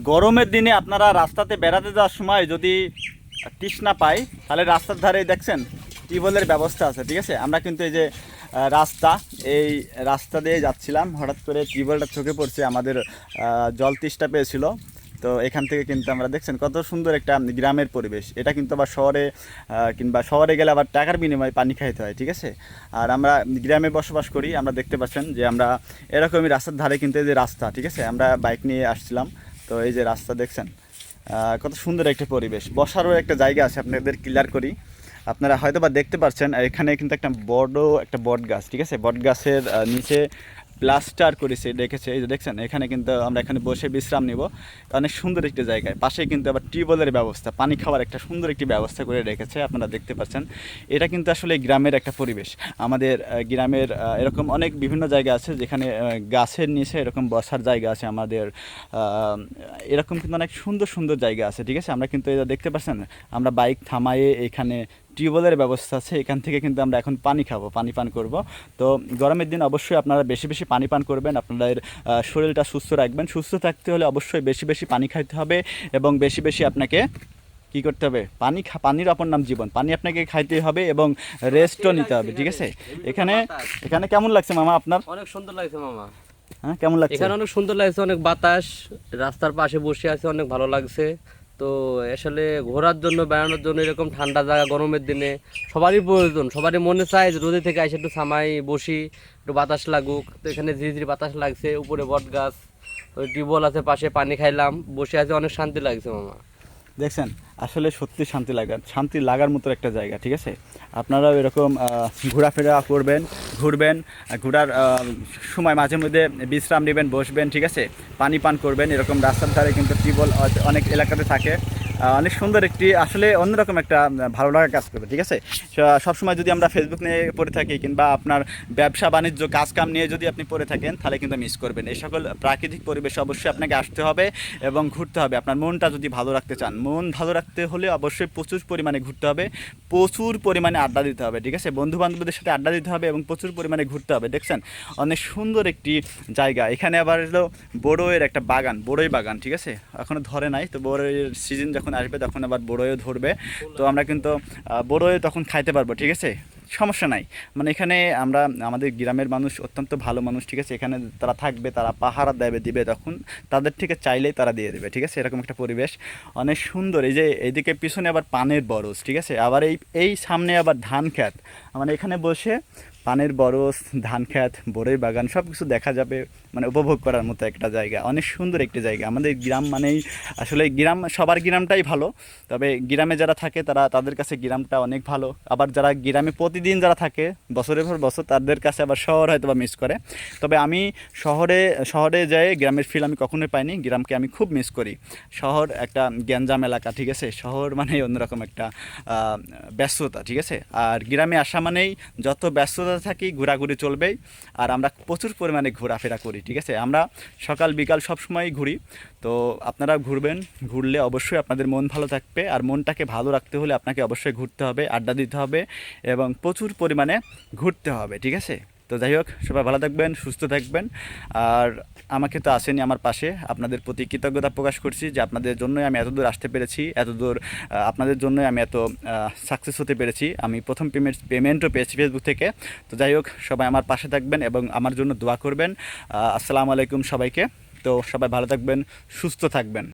গরমের দিনে আপনারা রাস্তাতে বেড়াতে যাওয়ার সময় যদি তৃষ্ণা পায় তাহলে রাস্তার ধারে দেখছেন টিউবওয়েলের ব্যবস্থা আছে, ঠিক আছে। আমরা কিন্তু এই যে রাস্তা, এই রাস্তা দিয়ে যাচ্ছিলাম, হঠাৎ করে টিউবওয়েলটা চোখে পড়ছে, আমাদের জল তেষ্টা পেয়েছিল। তো এখান থেকে কিন্তু আমরা দেখছেন কত সুন্দর একটা গ্রামের পরিবেশ। এটা কিন্তু আবার শহরে কিংবা শহরে গেলে আবার টাকার বিনিময়ে পানি খাইতে হয়, ঠিক আছে। আর আমরা গ্রামে বসবাস করি, আমরা দেখতে পাচ্ছেন যে আমরা এরকমই রাস্তার ধারে কিন্তু এই যে রাস্তা, ঠিক আছে, আমরা বাইক নিয়ে আসছিলাম। তো এই যে রাস্তা দেখছেন, কত সুন্দর একটা পরিবেশ, বসারও একটা জায়গা আছে, আপনাদের ক্লিয়ার করি। আপনারা হয়তো বা দেখতে পাচ্ছেন এখানে কিন্তু একটা বড় একটা বট গাছ, ঠিক আছে। বট গাছের নিচে প্লাস্টার করেছে, দেখেছে, এই যে দেখছেন, এখানে কিন্তু আমরা এখানে বসে বিশ্রাম নিব। অনেক সুন্দর একটি জায়গায়, পাশে কিন্তু আবার টিউবওয়েলের ব্যবস্থা, পানি খাওয়ার একটা সুন্দর একটি ব্যবস্থা করে রেখেছে, আপনারা দেখতে পাচ্ছেন। এটা কিন্তু আসলে গ্রামের একটা পরিবেশ। আমাদের গ্রামের এরকম অনেক বিভিন্ন জায়গা আছে যেখানে গাছের নিচে এরকম বসার জায়গা আছে। আমাদের এরকম কিন্তু অনেক সুন্দর সুন্দর জায়গা আছে, ঠিক আছে। আমরা কিন্তু এটা দেখতে পাচ্ছেন, আমরা বাইক থামায়ে এখানে টিউবওয়েলের ব্যবস্থা আছে, এখান থেকে কিন্তু আমরা এখন পানি খাবো, পানি পান করব। তো গরমের দিন অবশ্যই আপনারা বেশি বেশি পানি পান করবেন, আপনাদের শরীরটা সুস্থ রাখবেন। সুস্থ থাকতে হলে অবশ্যই বেশি বেশি পানি খাইতে হবে এবং বেশি বেশি আপনাকে কী করতে হবে, পানির অপর নাম জীবন, পানি আপনাকে খাইতে হবে এবং রেস্টও নিতে হবে, ঠিক আছে। এখানে এখানে কেমন লাগছে মামা আপনার? অনেক সুন্দর লাগছে মামা। হ্যাঁ, কেমন লাগছে? এখানে অনেক সুন্দর লাগছে, অনেক বাতাস, রাস্তার পাশে বসে আছে, অনেক ভালো লাগছে। তো আসলে ঘোরার জন্য, বেড়ানোর জন্য এরকম ঠান্ডা জায়গা গরমের দিনে সবারই প্রয়োজন। সবারই মনে চায় যে রোদে থেকে এসে একটু ছামাই বসি, একটু বাতাস লাগুক। তো এখানে ঝিরিঝিরি বাতাস লাগছে, উপরে বট গাছ, ওই টিউবওয়েল আছে পাশে, পানি খাইলাম, বসে আছে, অনেক শান্তি লাগছে মামা। দেখছেন, আসলে সত্যি শান্তি লাগার মতো একটা জায়গা, ঠিক আছে। আপনারাও এরকম ঘোরাফেরা করবেন, ঘুরবেন, ঘোরার সময় মাঝে মধ্যে বিশ্রাম নেবেন, বসবেন, ঠিক আছে, পানি পান করবেন। এরকম রাস্তার ধারে কিন্তু টিউবওয়েল অনেক এলাকাতে থাকে। অনেক সুন্দর একটি, আসলে অন্যরকম একটা ভালো লাগা কাজ করবে, ঠিক আছে। সবসময় যদি আমরা ফেসবুক নিয়ে পড়ে থাকি কিংবা আপনার ব্যবসা বাণিজ্য কাজ কাম নিয়ে যদি আপনি পড়ে থাকেন, তাহলে কিন্তু মিস করবেন। এই সকল প্রাকৃতিক পরিবেশে অবশ্যই আপনাকে আসতে হবে এবং ঘুরতে হবে। আপনার মনটা যদি ভালো রাখতে চান, মন ভালো রাখতে হলে অবশ্যই প্রচুর পরিমাণে ঘুরতে হবে, প্রচুর পরিমাণে আড্ডা দিতে হবে, ঠিক আছে। বন্ধু বান্ধবদের সাথে আড্ডা দিতে হবে এবং প্রচুর পরিমাণে ঘুরতে হবে। দেখছেন, অনেক সুন্দর একটি জায়গা। এখানে আবার হলো বড়ইয়ের একটা বাগান, বড়ই বাগান, ঠিক আছে। এখনও ধরে নাই, তো বড়ইয়ের সিজন যখন আসবে তখন আবার বড়ইও ধরবে। তো আমরা কিন্তু বড়ই তখন খাইতে পারবো, ঠিক আছে, সমস্যা নাই। মানে এখানে আমরা, আমাদের গ্রামের মানুষ অত্যন্ত ভালো মানুষ, ঠিক আছে। এখানে তারা থাকবে, তারা পাহারা দিবে, তখন তাদের থেকে চাইলেই তারা দিয়ে দেবে, ঠিক আছে। এরকম একটা পরিবেশ অনেক সুন্দর। এই যে এইদিকে পিছনে আবার পানের বরজ, ঠিক আছে, আবার এই সামনে আবার ধান খেত। মানে এখানে বসে পানের বরজ, ধান খেত, বড়ই বাগান সব কিছু দেখা যাবে, মানে উপভোগ করার মতো একটা জায়গা, অনেক সুন্দর একটি জায়গা। আমাদের গ্রাম মানেই আসলে গ্রাম, সবার গ্রামটাই ভালো, তবে গ্রামে যারা থাকে তাদের কাছে গ্রামটা অনেক ভালো। আবার যারা গ্রামে প্রতিদিন যারা থাকে বছরের পর বছর, তাদের কাছে আবার শহর হয়তো বা মিস করে। তবে আমি শহরে যাই গ্রামের ফিল আমি কখনোই পাইনি, গ্রামকে আমি খুব মিস করি। শহর একটা গ্যাঞ্জাম এলাকা, ঠিক আছে, শহর মানেই অন্যরকম একটা ব্যস্ততা, ঠিক আছে। আর গ্রামে আসা মানেই যত ব্যস্ততা থাকি, ঘোরাঘুরি চলবেই। আর আমরা প্রচুর পরিমাণে ঘোরাফেরা করি, ঠিক আছে। আমরা সকাল বিকাল সবসময় ঘুরি। তো আপনারা ঘুরবেন, ঘুরলে অবশ্যই আপনাদের মন ভালো থাকবে। আর মনটাকে ভালো রাখতে হলে আপনাকে অবশ্যই ঘুরতে হবে, আড্ডা দিতে হবে এবং প্রচুর পরিমাণে ঘুরতে হবে, ঠিক আছে। তো যাই হোক, সবাই ভালো থাকবেন, সুস্থ থাকবেন। আর আমাকে তো আসেনি আমার পাশে, আপনাদের প্রতি কৃতজ্ঞতা প্রকাশ করছি যে আপনাদের জন্যই আমি এতদূর আসতে পেরেছি, এতদূর আপনাদের জন্যই আমি এত সাকসেস হতে পেরেছি। আমি প্রথম পেমেন্টও পেয়েছি ফেসবুক থেকে। তো যাই হোক, সবাই আমার পাশে থাকবেন এবং আমার জন্য দোয়া করবেন। আসসালামু আলাইকুম সবাইকে। তো সবাই ভালো থাকবেন, সুস্থ থাকবেন।